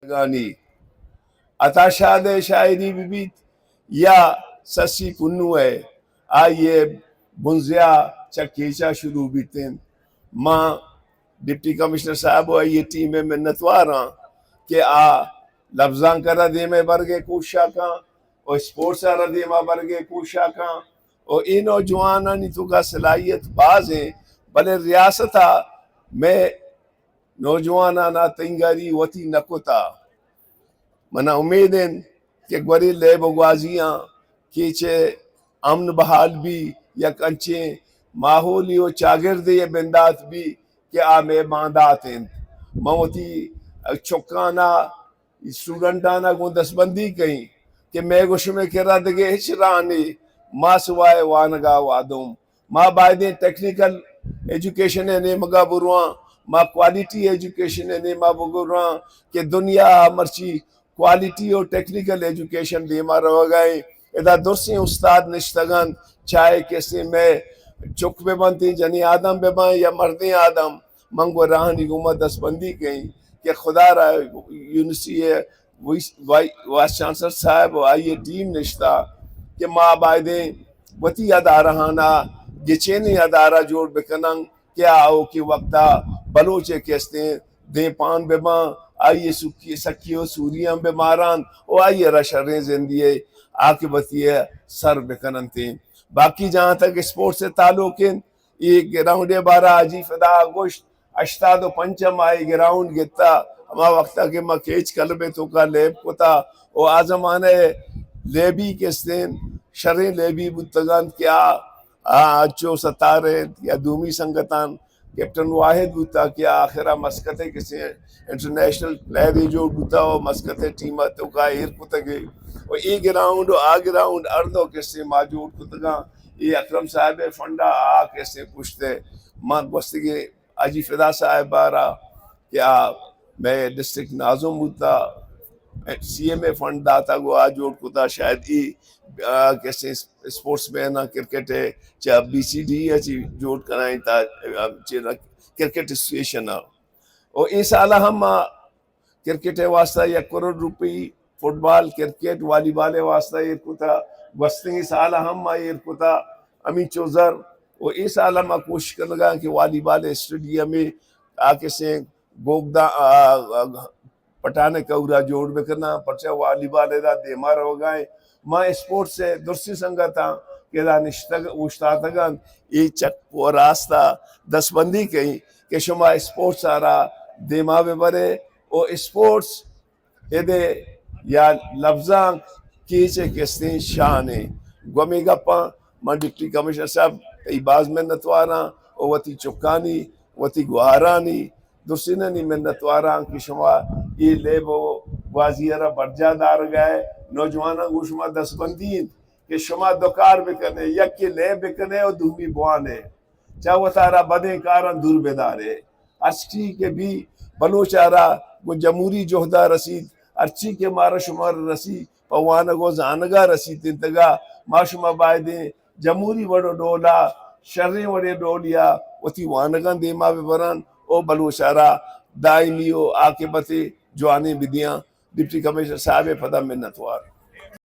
گانی عطا شاد شاعری بھی بیت یا سسی کنو ہے آئیے بنزیا چکیچا شروع بیتیں ماں ڈپٹی کمشنر صاحب آئیے ٹیم میں منتواراں کہ لفظاں کرا دے میں برگے کوشا کاں اور سپورٹس آرہ دے میں برگے کوشا کاں اور این نوجوانانی تو کا صلاحیت باز ہیں بلے ریاستہ میں نوجوانانا تنگاری وطی نکتا منا امید ہیں کہ گوری لے بگوازیاں کیچے امن بحال بھی یا کنچیں ماحولی و چاگردی بندات بھی کہ آمیں باندات ہیں موتی چکانا اسٹوڈنٹانا کو دستبندی کہیں کہ میں گوش میں کرا دگے ہچرانی ماں سوائے وانگا وادم ماں بائدیں ٹیکنیکل ایجوکیشن ہے مگا بروان ماں کوالٹی ایجوکیشن ہے ماں بگران کہ دنیا مرچی کوالٹی اور ٹیکنیکل ایجوکیشن دیما رو گئے ادا درسی استاد نشتگان چاہے کسی میں چک بے بنتی جنی آدم بے بائیں یا مردیں آدم منگو راہنی گمت دستبندی کہیں کہ خدا را یونیورسٹی ہے وائس چانسلر صاحب آئیے ٹیم نشتا کہ ماں بائدیں وطی ادارہانا گچینی ادارہ جوڑ بکنن کیا آؤ کی وقتا بلوچے کہستے دیں پان بے ماں آئیے سکیو سوریاں بے ماران او آئیے رشریں زندیے آکے بتیے سر بکنن تھیں باقی جہاں تک اسپورٹ سے تعلق ہیں یہ گراؤنڈ بارہ آجی فدا گوشت اشتاد و پنچم آئی گراؤنڈ گتا ہما وقتا کہ ماں کیچ کلبے تو کا لیب کتا او آزمانے لیبی کسدین شریں لیبی بتگان کیا اچھو ستارے یا دومی سنگتان کیپٹن واحد بوتا کیا آخرہ مسکتے کسی انٹرنیشنل پلیئر جو بوتا ہو مسکتے ٹیمہ تو کا ایر کتگے اور ای گراؤنڈ آ گراؤنڈ اردو کسی موجود کتگاں یہ اکرم صاحب فنڈا کیسے پوچھتے ماں گوستگی آجی فدا صاحب بارا کیا میں ڈسٹرکٹ نازم ہوتا سی ایم اے فنڈ داتا گو جوڑ کتا شاید ای کیسے اسپورٹس میں نا کرکٹ ہے چاہ بی سی ڈی ہے چی جوڑ کرائیں تا کرکٹ اسوسیشن اور اس سالہ ہم کرکٹ واسطہ 1 کروڑ روپی فٹ بال کرکٹ والی بال واسطہ یہ کتا گوستگی سالہ ہم یہ کتا امی چوزر اور اس سالہ میں کوشش کر لگا کہ والی بال اسٹیڈیم میں آکے سے گوگدہ پٹانے کورا جوڑ بکنا پرچہ والی بال دا دیما رو گئے ماں اسپورٹ سے درسی سنگتا کہ دا اشتاتگان ای چک و راستہ دستبندی کہیں کہ شما اسپورٹس آرہ دیما بے برے اور اسپورٹس ایدے یا لفظاں کیچے کسیں شانے گومی گپاں ماں ڈپٹی کمشنر صاحب ای باز منتواراں اور وطی چکانی وطی گوارانی درسیننی منتواراں کہ شما یہ لیبو وازیرہ برجا دار گئے نوجوانہ گو شما دستبندین کہ شما دکار بکنے یک لے بکنے اور دومی بوانے چاہو تارا بدیں کارن دور بیدارے ارچی کے بھی بلوچارا وہ جمہوری جوہدہ رسید ارچی کے مارا شمار رسی پوانگو زانگا رسید انتگا ما شما بائدیں جمہوری وڑو ڈولا شریں وڑے ڈولیا وطی وانگان دیما ببران او بلوچارا دائمی و آکے بتے جوانے بدیاں ڈپٹی کمشنر صاحب پدا منتوار